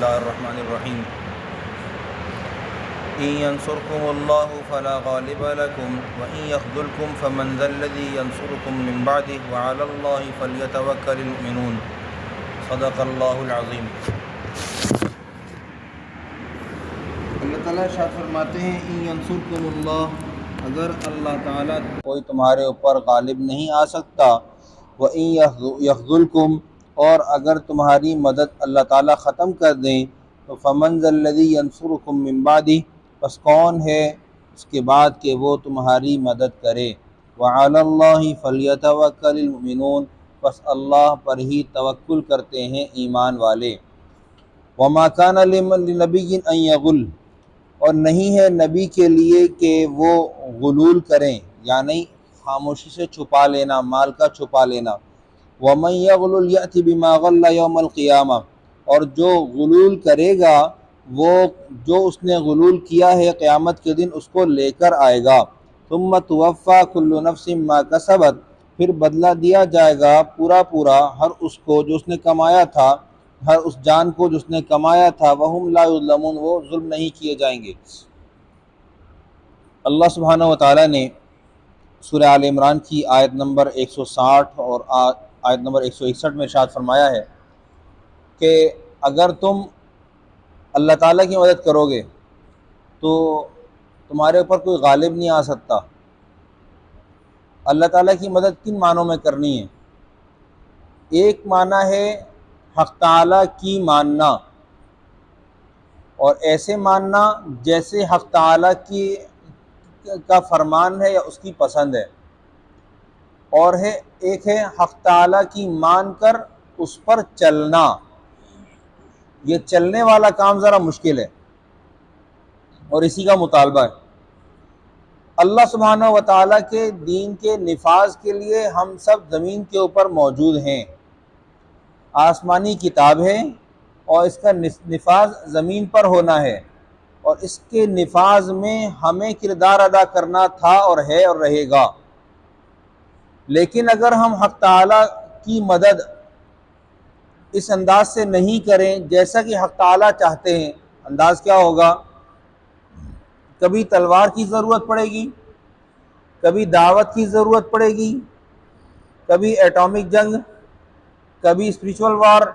बिस्मिल्लाहिर्रहमानिर्रहीम। इन यंसुरकुमुल्लाहु फला गालिब लकुम व इन यख्ज़ुलकुम फमन ज़ल्लज़ी यंसुरुकुम मिन बअदिही व अलल्लाहि फल्यतवक्कलिल मुमिनून। सदक़ल्लाहुल अज़ीम। अल्लाह ताला इरशाद फरमाते हैं, इन यंसुरकुमुल्लाह, अगर अल्लाह ताला कोई तुम्हारे ऊपर गालिब नहीं आ सकता, व इन यख्ज़ुलकुम, और अगर तुम्हारी मदद अल्लाह ताला ख़त्म कर दें, तो फ़मन ज़ल्लज़ी यंसुरुकुम मिन बादिही, बस कौन है इसके बाद कि वो तुम्हारी मदद करे। व अलल्लाहि फल्यतवक्कलिल मुमिनून, बस अल्लाह पर ही तवक्कुल करते हैं ईमान वाले। वमा कान लिनबिय्यिन अन यग़ुल, और नहीं है नबी के लिए कि वो गुलूल करें, यानी खामोशी से छुपा लेना, माल का छुपा लेना। वमन यग़लुल यअति बिमा गल्ला यौमल क़ियामा, और जो गुलूल करेगा वो जो उसने गुलूल किया है क़यामत के दिन उसको लेकर आएगा। सुम्मा तुवफ़्फ़ा कुल्लु नफ्सिन मा कसबत, फिर बदला दिया जाएगा पूरा पूरा हर उसको जो उसने कमाया था, हर उस जान को जो उसने कमाया था। वहुम ला युज़लमून, वो जुल्म नहीं किए जाएंगे। अल्लाह सुब्हानहु व तआला ने सूरह आल इमरान की आयत नंबर 160 और आयत नंबर 161 में इरशाद फरमाया है कि अगर तुम अल्लाह ताला की मदद करोगे तो तुम्हारे ऊपर कोई गालिब नहीं आ सकता। अल्लाह ताला की मदद किन मानों में करनी है? एक माना है हक़ ताला की मानना, और ऐसे मानना जैसे हक़ ताला की का फरमान है या उसकी पसंद है, और है एक है हक़ ताला की मान कर उस पर चलना। ये चलने वाला काम ज़रा मुश्किल है और इसी का मुतालबा है। अल्लाह सुब्हानहु व तआला के दीन के निफाज के लिए हम सब ज़मीन के ऊपर मौजूद हैं। आसमानी किताब है और इसका निफाज ज़मीन पर होना है, और इसके निफाज में हमें किरदार अदा करना था और है और रहेगा। लेकिन अगर हम हक़ ताला की मदद इस अंदाज से नहीं करें जैसा कि हक़ ताला चाहते हैं, अंदाज क्या होगा? कभी तलवार की ज़रूरत पड़ेगी, कभी दावत की ज़रूरत पड़ेगी, कभी एटॉमिक जंग, कभी स्पिरिचुअल वार,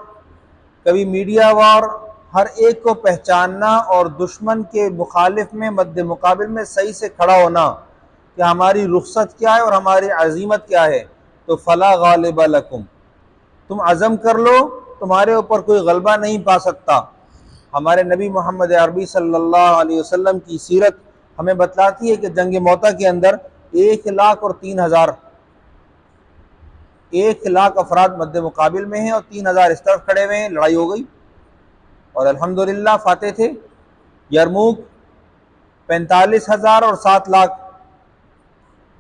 कभी मीडिया वार। हर एक को पहचानना और दुश्मन के मुखालिफ में मद्दे मुकाबिल में सही से खड़ा होना कि हमारी रुख़सत क्या है और हमारी अज़ीमत क्या है। तो फ़ला गालिब लकुम, तुम अज़म कर लो, तुम्हारे ऊपर कोई गलबा नहीं पा सकता। हमारे नबी मोहम्मद अरबी सल्लल्लाहु अलैहि वसल्लम की सीरत हमें बतलाती है कि जंग मौता के अंदर 1,03,000 1,00,000 अफराद मद्दे मुकाबिल में हैं और 3,000 इस तरफ खड़े हुए हैं। लड़ाई हो गई और अल्हम्दुलिल्लाह फाते थे। यरमूक 45,000 और 7 लाख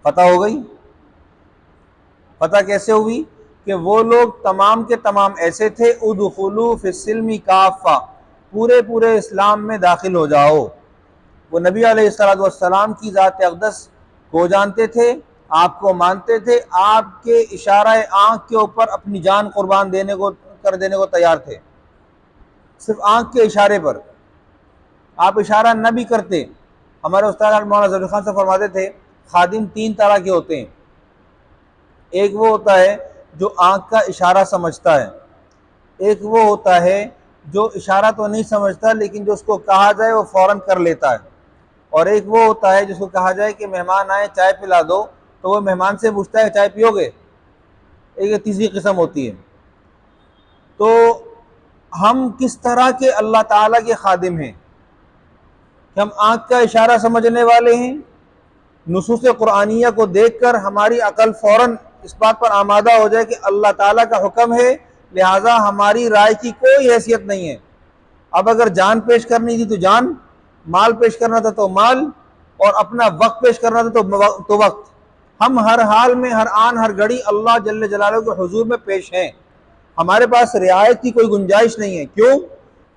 फतह हो गई। फतह कैसे हुई कि वो लोग तमाम के तमाम ऐसे थे, उदखुलू फिस्सिल्मी काफ़ा, पूरे पूरे इस्लाम में दाखिल हो जाओ। वो नबी अलैहिस्सलातु वस्सलाम की ज़ात अक़दस को जानते थे, आपको मानते थे, आपके इशारा आँख के ऊपर अपनी जान कुर्बान कर देने को तैयार थे। सिर्फ आँख के इशारे पर, आप इशारा न भी करते। हमारे उस्ताद मौलाना ज़फ़र खान से फरमाते थे, खादिम 3 तरह के होते हैं। एक वो होता है जो आँख का इशारा समझता है, एक वो होता है जो इशारा तो नहीं समझता लेकिन जो उसको कहा जाए वो फ़ौरन कर लेता है, और एक वो होता है जिसको कहा जाए कि मेहमान आए चाय पिला दो तो वो मेहमान से पूछता है चाय पियोगे। एक तीसरी किस्म होती है। तो हम किस तरह के अल्लाह ताला के खादिम हैं कि हम आँख का इशारा समझने वाले हैं। नुसूस कुरानिया को देखकर हमारी अकल फ़ौरन इस बात पर आमादा हो जाए कि अल्लाह ताला का हुक्म है, लिहाजा हमारी राय की कोई हैसियत नहीं है। अब अगर जान पेश करनी थी तो जान, माल पेश करना था तो माल, और अपना वक्त पेश करना था तो वक्त। हम हर हाल में, हर आन हर घड़ी अल्लाह जल्ले जलालहू के हुजूर में पेश हैं। हमारे पास रियायत की कोई गुंजाइश नहीं है। क्यों?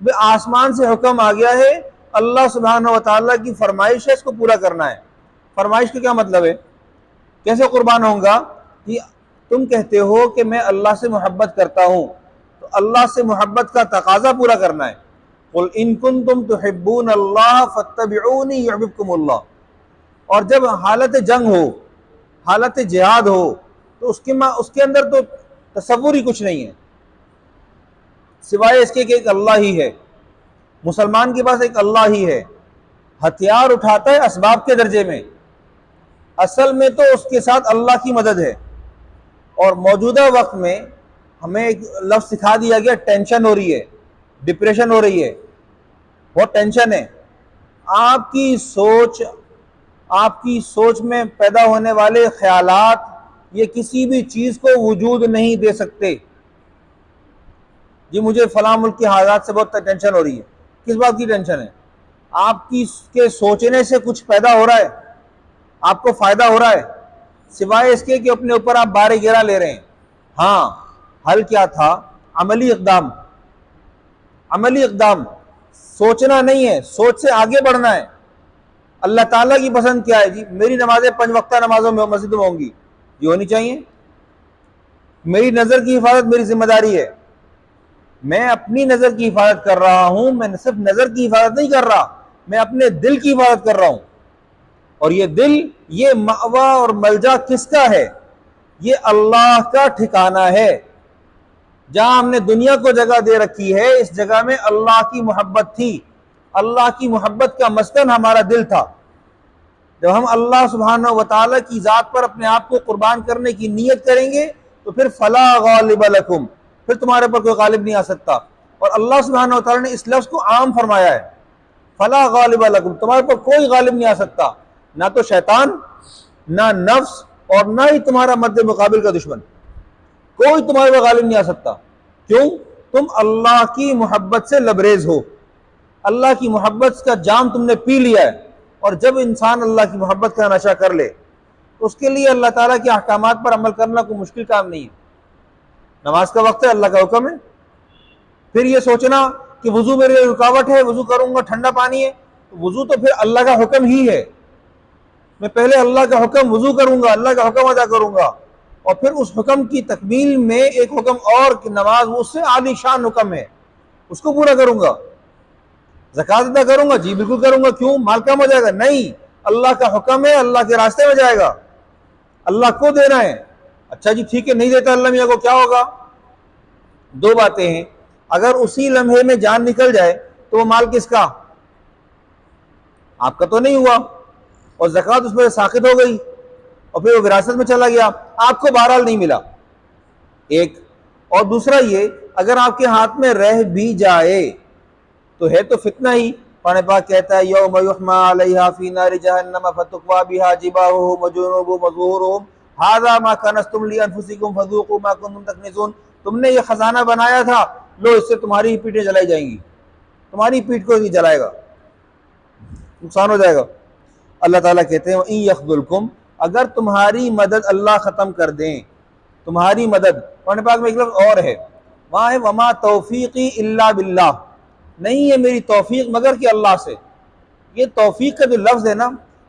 वे आसमान से हुक्म आ गया है, अल्लाह सुब्हानहु व तआला की फरमाइश है, इसको पूरा करना है। फरमाइश का क्या मतलब है? कैसे कुर्बान होऊंगा? कि तुम कहते हो कि मैं अल्लाह से मोहब्बत करता हूँ, तो अल्लाह से मोहब्बत का तकाजा पूरा करना है। कुल इन कुंतुम तुहिब्बून अल्लाह फत्तबिऊनी युहिब्बुकुमुल्लाह। और जब हालत जंग हो, हालत जिहाद हो, तो उसके अंदर तो तसव्वुर ही कुछ नहीं है सिवाय इसके कि एक अल्लाह ही है। मुसलमान के पास एक अल्लाह ही है। हथियार उठाता है असबाब के दर्जे में, असल में तो उसके साथ अल्लाह की मदद है। और मौजूदा वक्त में हमें एक लफ्ज़ सिखा दिया गया, टेंशन हो रही है, डिप्रेशन हो रही है, बहुत टेंशन है। आपकी सोच में पैदा होने वाले ख्यालात ये किसी भी चीज़ को वजूद नहीं दे सकते। जी मुझे फलां मुल्क के हालात से बहुत टेंशन हो रही है। किस बात की टेंशन है? आपकी के सोचने से कुछ पैदा हो रहा है, आपको फायदा हो रहा है, सिवाय इसके कि अपने ऊपर आप बारे गिरा ले रहे हैं। हाँ, हल क्या था? अमली इक़दाम। अमली इक़दाम, सोचना नहीं है, सोच से आगे बढ़ना है। अल्लाह ताला की पसंद क्या है? जी मेरी नमाजें 5 वक्ता नमाजों में मस्जिद में होंगी, ये होनी चाहिए। मेरी नज़र की हिफाजत मेरी जिम्मेदारी है। मैं अपनी नज़र की हिफाजत कर रहा हूं, मैं सिर्फ नज़र की हिफाजत नहीं कर रहा, मैं अपने दिल की हिफाजत कर रहा हूं। और ये दिल, ये मावा और मलजा किसका है? ये अल्लाह का ठिकाना है। जहां हमने दुनिया को जगह दे रखी है, इस जगह में अल्लाह की मोहब्बत थी। अल्लाह की मोहब्बत का मस्कन हमारा दिल था। जब हम अल्लाह सुब्हानहू व तआला की ज़ात पर अपने आप को कुर्बान करने की नीयत करेंगे तो फिर फला गालिब लकुम, फिर तुम्हारे पर कोई गालिब नहीं आ सकता। और अल्लाह सुब्हानहू व तआला ने इस लफ्ज़ को आम फरमाया है, फला गालिब लकुम, तुम्हारे पर कोई गालिब नहीं आ सकता, ना तो शैतान, ना नफ्स, और ना ही तुम्हारा मद्दे मुकाबिल का दुश्मन। कोई तुम्हारे पर गालिब नहीं आ सकता। क्यों? तुम अल्लाह की मोहब्बत से लबरेज हो, अल्लाह की मोहब्बत का जाम तुमने पी लिया है। और जब इंसान अल्लाह की मोहब्बत का नशा कर ले तो उसके लिए अल्लाह ताला के अहकामात पर अमल करना कोई मुश्किल काम नहीं है। नमाज का वक्त है, अल्लाह का हुक्म है। फिर ये सोचना कि वजू मेरे लिए रुकावट है, वजू करूंगा ठंडा पानी है, तो वजू तो फिर अल्लाह का हुक्म ही है। मैं पहले अल्लाह का हुक्म वजू करूंगा, अल्लाह का हुक्म अदा करूंगा, और फिर उस हुक्म की तकमील में एक हुक्म और कि नमाज, वो उससे आली शान हुक्म है, उसको पूरा करूंगा। ज़कात अदा करूंगा, जी बिल्कुल करूंगा। क्यों? माल कम हो जाएगा? नहीं, अल्लाह का हुक्म है, अल्लाह के रास्ते में जाएगा, अल्लाह को देना है। अच्छा जी ठीक है, नहीं देता अल्लाह मियाँ को, क्या होगा? दो बातें हैं, अगर उसी लम्हे में जान निकल जाए तो वो माल किसका? आपका तो नहीं हुआ, और ज़कात उस पर साकित हो गई, और फिर वो विरासत में चला गया, आपको बहरहाल नहीं मिला। एक। और दूसरा ये, अगर आपके हाथ में रह भी जाए तो है तो फितना ही। कुरान पाक कहता है, यौम युहमा अलैहा फी नारि जहन्नम फतुक्वा बिहा जिबाहुहुम व जुनूबुहुम व ज़ुहूरुहुम हाज़ा मा कनज़्तुम लिअन्फुसिकुम फ़ज़ूक़ू मा कुन्तुम तकनिज़ून। तुमने ये खजाना बनाया था, लो इससे तुम्हारी ही पीठें जलाई जाएंगी, तुम्हारी पीठ को ही जलाएगा, नुकसान हो जाएगा। अल्लाह ताला कहते हैं, इन यख़्ज़ुलकुम, अगर तुम्हारी मदद अल्लाह ख़त्म कर दें, तुम्हारी मदद। कुरान पाक में एक लफ्ज़ और है, वहाँ है वमा तौफ़ीक़ी इल्ला बिल्लाह, नहीं है मेरी तौफीक मगर कि अल्लाह से। ये तौफीक का जो लफ्ज़ है ना,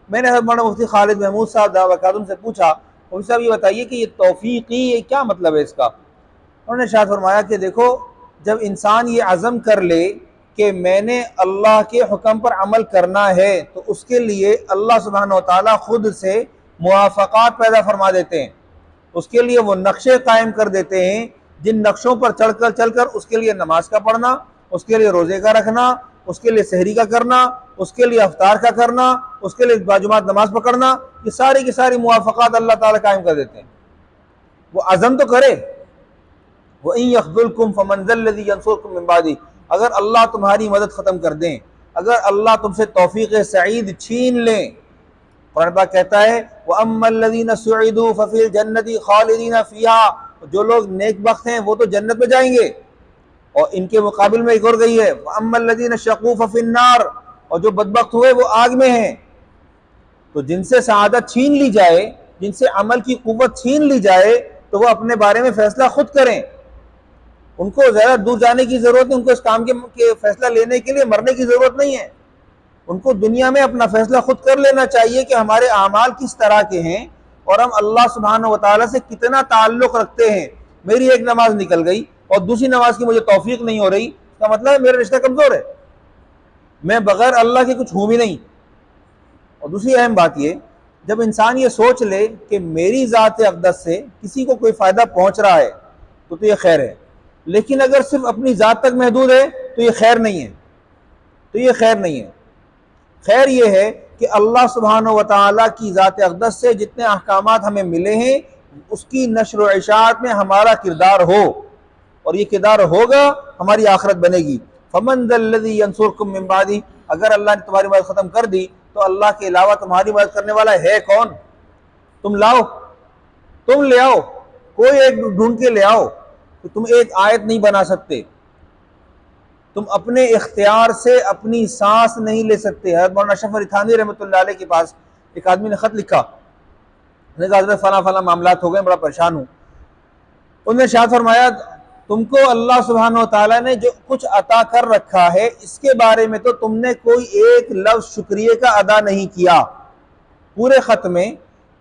मैंने मौलाना मुफ्ती खालिद महमूद साहब दावा कादुम से पूछा, मुफ्ती साहब ये बताइए कि ये तौफीकी ये क्या मतलब है इसका? उन्होंने शायद फरमाया कि देखो, जब इंसान ये अज़म कर ले कि मैंने अल्लाह के हुक्म पर अमल करना है, तो उसके लिए अल्लाह सुब्हानहू व तआला खुद से मुवाफ़क़ात पैदा फरमा देते हैं, उसके लिए वो नक्शे कायम कर देते हैं, जिन नक्शों पर चलकर उसके लिए नमाज का पढ़ना, उसके लिए रोज़े का रखना, उसके लिए सहरी का करना, उसके लिए अफ्तार का करना, उसके लिए बाजुमात नमाज पकड़ना, ये सारी की सारी मुवाफ़क़ात अल्लाह ताला कायम कर देते हैं। वो अज़म तो करे। वो इन यख़्ज़ुलकुम फ़मन ज़ल्लज़ी यंसुरुकुम मिन बादी, अगर अल्लाह तुम्हारी मदद ख़त्म कर दें, अगर अल्लाह तुमसे तौफ़ीक़ सईद छीन लें। कुरान पाक कहता है, व अम्मल्लज़ीना सुइदू फ़फ़िल जन्नति ख़ालिदीना फ़ीहा, जो लोग नेक बख्त हैं वो तो जन्नत में जाएंगे। और इनके मुकाबिल में एक और गई है, अम्मल्लज़ीना शक़ू फ़फ़िन्नार, और जो बदबख्त हुए वो आग में हैं। तो जिनसे सआदत छीन ली जाए, जिनसे अमल की कुव्वत छीन ली जाए, तो वो अपने बारे में फैसला खुद करें। उनको ज़्यादा दूर जाने की ज़रूरत नहीं, उनको इस काम के फैसला लेने के लिए मरने की ज़रूरत नहीं है। उनको दुनिया में अपना फैसला खुद कर लेना चाहिए कि हमारे अमाल किस तरह के हैं और हम अल्लाह सुब्हानहू व तआला से कितना ताल्लुक़ रखते हैं। मेरी एक नमाज निकल गई और दूसरी नमाज की मुझे तौफीक नहीं हो रही, इसका मतलब है मेरा रिश्ता कमज़ोर है। मैं बगैर अल्लाह के कुछ हूं भी नहीं। और दूसरी अहम बात ये, जब इंसान ये सोच ले कि मेरी ज़ात अक़दस से किसी को कोई फ़ायदा पहुंच रहा है तो ये खैर है, लेकिन अगर सिर्फ अपनी ज़ात तक महदूद है तो ये खैर नहीं है, तो ये खैर नहीं है। खैर ये है कि अल्लाह सुब्हानहू व तआला की ज़ात अक़दस से जितने अहकामात हमें मिले हैं उसकी नश्र व इशाअत में हमारा किरदार हो, और ये किरदार होगा हमारी आखिरत बनेगी। फमन ज़ल्लज़ी यंसुरकुम मिन बादी, अगर अल्लाह ने तुम्हारी मदद ख़त्म कर दी तो अल्लाह के अलावा तुम्हारी मदद करने वाला है कौन? तुम लाओ, तुम ले आओ, कोई एक ढूंढ के ले आओ। तो तुम एक आयत नहीं बना सकते, तुम अपने इख्तियार से अपनी सांस नहीं ले सकते। हज़रत मौलाना अशरफ अली थानवी रहमतुल्लाह अलैह के पास एक आदमी ने ख़त लिखा, उसने कहा हज़रत फला फला मामलात हो गए, बड़ा परेशान हूँ। उन्होंने शायद फरमाया तुमको अल्लाह सुब्हानहू व तआला ने जो कुछ अता कर रखा है इसके बारे में तो तुमने कोई एक लफ्ज़ शुक्रिया का अदा नहीं किया। पूरे ख़त में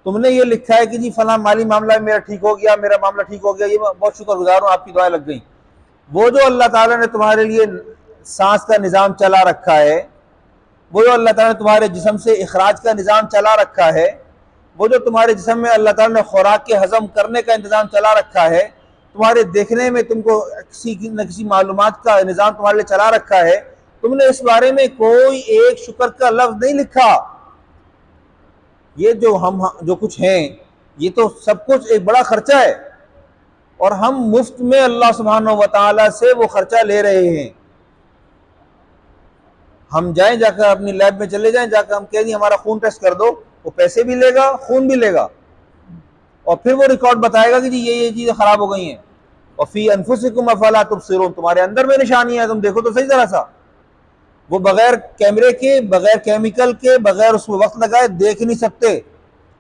तुमने ये लिखा है कि जी फला माली मामला मेरा ठीक हो गया, मेरा मामला ठीक हो गया, ये मैं बहुत शुक्रगुजार हूँ, आपकी दुआएं लग गई। वो जो अल्लाह ताला ने तुम्हारे लिए सांस का निज़ाम चला रखा है, वो जो अल्लाह ताला ने तुम्हारे जिस्म से इखराज का निज़ाम चला रखा है, वो जो तुम्हारे जिस्म में अल्लाह ताला ने खुराक के हज़म करने का इंतज़ाम चला रखा है, तुम्हारे देखने में तुमको किसी न किसी मालूमात का निज़ाम तुम्हारे लिए चला रखा है, तुमने इस बारे में कोई एक शुक्र का लफ्ज़ नहीं लिखा। ये जो हम जो कुछ हैं ये तो सब कुछ एक बड़ा खर्चा है, और हम मुफ्त में अल्लाह सुब्हानहू व तआला से वो खर्चा ले रहे हैं। हम जाएं, जाकर अपनी लैब में चले जाएं, जाकर हम कह दें हमारा खून टेस्ट कर दो, वो पैसे भी लेगा, खून भी लेगा, और फिर वो रिकॉर्ड बताएगा कि जी ये चीज़ें ख़राब हो गई हैं। और फी अनफुसिकुम अफला तुबसिरून, तुम्हारे अंदर में निशानी है, तुम देखो तो सही तरह सा। वो बगैर कैमरे के, बगैर केमिकल के, बगैर उसमें वक्त लगाए देख नहीं सकते,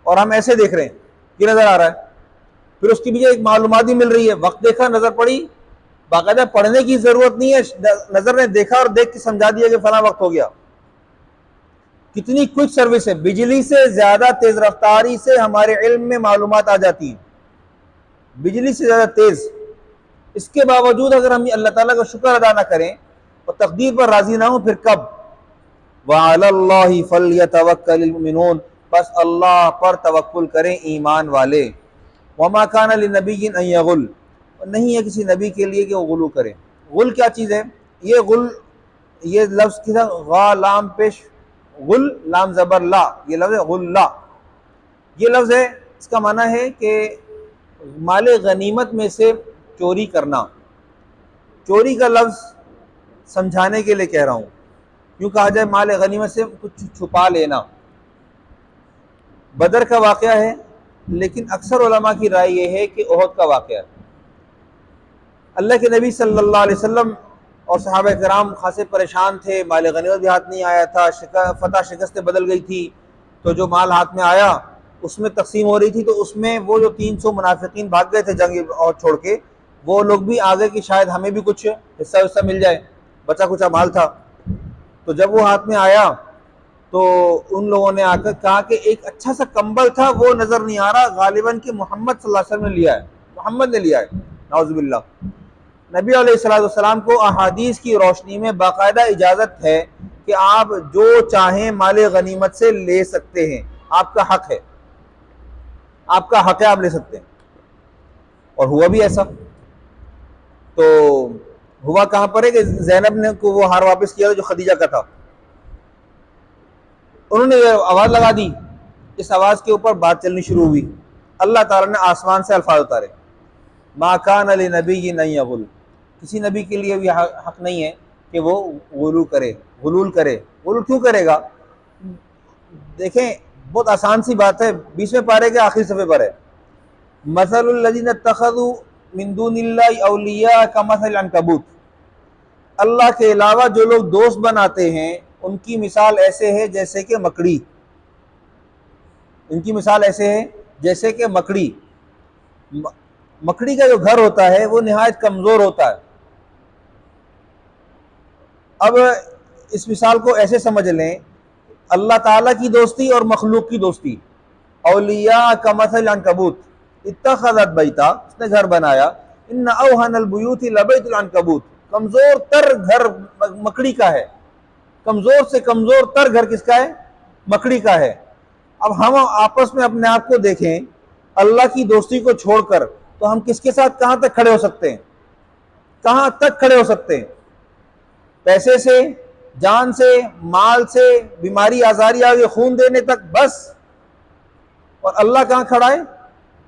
और हम ऐसे देख रहे हैं कि नज़र आ रहा है। फिर उसकी भी एक मालूमात भी मिल रही है, वक्त देखा, नज़र पड़ी, बाकायदा पढ़ने की ज़रूरत नहीं है, नज़र ने देखा और देख के समझा दिया कि फला वक्त हो गया। कितनी क्विक सर्विस है, बिजली से ज़्यादा तेज़ रफ्तारी से हमारे इल्म में मालूमात आ जाती हैं, बिजली से ज़्यादा तेज़। इसके बावजूद अगर हम अल्लाह ताला का शुक्र अदा ना करें और तकदीर पर राज़ी ना हो, फिर कब? वअलल्लाहि फल्यतवक्कलिल मुमिनून, बस अल्लाह पर तवक्कुल करें ईमान वाले। वमा काना लिनबिय्यिन अन यगुल, नहीं है किसी नबी के लिए कि वो गुलू करे। गुल क्या चीज़ है? ये गुल, ये लफ्ज़ किधर? गा लाम पेश, गुल लाम ज़बर ला, ये लफ्ज़ है गुल्ला। ये लफ्ज़ है, इसका माना है कि माले गनीमत में से चोरी करना। चोरी का लफ्ज़ समझाने के लिए कह रहा हूँ, यूँ कहा जाए माले गनीमत से कुछ छुपा लेना। बदर का वाक़या है, लेकिन अक्सर उलमा की राय ये है कि ओहद का वाक़या है। अल्लाह के नबी सल्लल्लाहु अलैहि वसल्लम और सहाबा किराम खासे परेशान थे, माल गनीमत भी हाथ नहीं आया था, फतह शिकस्तें बदल गई थी, तो जो माल हाथ में आया उसमें तकसीम हो रही थी, तो उसमें वो जो 300 मुनाफिकीन भाग गए थे जंग और छोड़ के, वो लोग भी आ गए कि शायद हमें भी कुछ हिस्सा मिल जाए, बचा कुचा माल था। तो जब वो हाथ में आया तो उन लोगों ने आकर कहा कि एक अच्छा सा कंबल था, वो नज़र नहीं आ रहा, गालिबन कि मोहम्मद सल्लल्लाहु अलैहि वसल्लम ने लिया है, मोहम्मद ने लिया है, नाउज़ुबिल्लाह। नबी अलैहिस्सलाम को अहादीस की रोशनी में बाकायदा इजाज़त है कि आप जो चाहें माले गनीमत से ले सकते हैं, आपका हक है, आपका हक है, आप ले सकते हैं। और हुआ भी ऐसा। तो हुआ कहाँ पर है कि ज़ैनब ने को वो हार वापस किया था जो खदीजा का था, उन्होंने आवाज़ लगा दी, इस आवाज़ के ऊपर बात चलनी शुरू हुई। अल्लाह ताला ने आसमान से अल्फाज उतारे, मा कान लिनबिय्यिन अन यगुल, किसी नबी के लिए भी हक नहीं है कि वो गुलूल करे। गुलूल क्यों करेगा? देखें, बहुत आसान सी बात है, 20वें पारे के आखिरी सफ़े पर है, मसलुल लज़ीना इत्तख़ज़ू मिन दूनिल्लाहि औलिया कमसल अनकबूत, अल्लाह के अलावा जो लोग दोस्त बनाते हैं उनकी मिसाल ऐसे है जैसे कि मकड़ी, इनकी मिसाल ऐसे है जैसे कि मकड़ी। मकड़ी का जो घर होता है वो निहायत कमज़ोर होता है। अब इस मिसाल को ऐसे समझ लें, अल्लाह ताला की दोस्ती और मखलूक की दोस्ती, औलिया कमसल अनकबूत इत्तख़ज़त बैता, उसने घर बनाया, इन्ना अवहनल बुयूति लबैतुल अनकबूत, कमज़ोर तर घर मकड़ी का है। कमजोर से कमजोर तर घर किसका है? मकड़ी का है। अब हम आपस में अपने आप को देखें, अल्लाह की दोस्ती को छोड़कर तो हम किसके साथ कहां तक खड़े हो सकते हैं? कहां तक खड़े हो सकते हैं? पैसे से, जान से, माल से, बीमारी आजारी आ गई खून देने तक, बस। और अल्लाह कहां खड़ा है?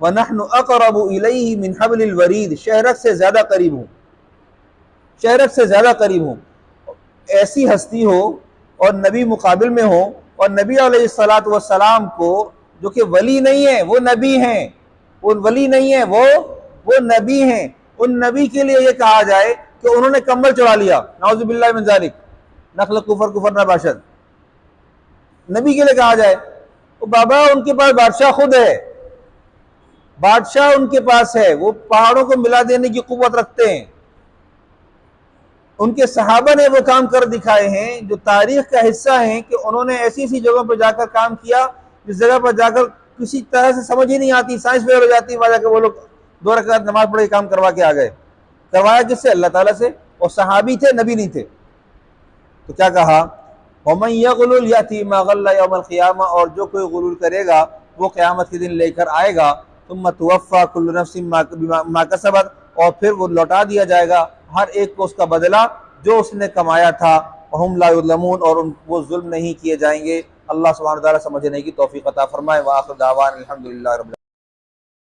वनहनु अक़रबु इलैहि मिन हब्लिल वरीद, शहरक से ज्यादा करीब हूं, शहरक से ज्यादा करीब हूं। ऐसी हस्ती हो और नबी मुकाबिल में हो, और नबी अलैहिस्सलातु वस्सलाम को, जो कि वली नहीं है वो नबी हैं, वो वली नहीं है वो नबी हैं, उन नबी के लिए ये कहा जाए कि उन्होंने कम्बल चुरा लिया, नाउज़ुबिल्लाहि मिन ज़ालिक, नखल कुफर कुफर नबाशद, नबी के लिए कहा जाए। तो बाबा उनके पास बादशाह खुद है, बादशाह उनके पास है, वो पहाड़ों को मिला देने की कुव्वत रखते हैं। उनके सहाबा ने वो काम कर दिखाए हैं जो तारीख का हिस्सा हैं, कि उन्होंने ऐसी ऐसी जगहों पर जाकर काम किया जिस जगह पर जाकर किसी तरह से समझ ही नहीं आती, साइंस फेयर हो जाती, वहां जाकर वो लोग 2 रकात नमाज पढ़ के काम करवा के आ गए। करवाया किससे? अल्लाह ताला से, और सहाबी थे, नबी नहीं थे। तो क्या कहा? वमन यग़लुल याती मा गल्ला यौमल क़ियामा, और जो कोई गुलूल करेगा वो क़यामत के दिन लेकर आएगा। तुम्मा तुवफ़्फ़ा कुल्लु नफ्सिन मा कसबत, और फिर वो लौटा दिया जाएगा हर एक को उसका बदला जो उसने कमाया था। वहुम ला युज़लमून, और वो जुल्म नहीं किए जाएंगे। अल्लाह सुब्हानहू व तआला समझने की तौफीक अता फरमाए। व आखिर दावाना अल्हम्दुलिल्लाहि रब्बिल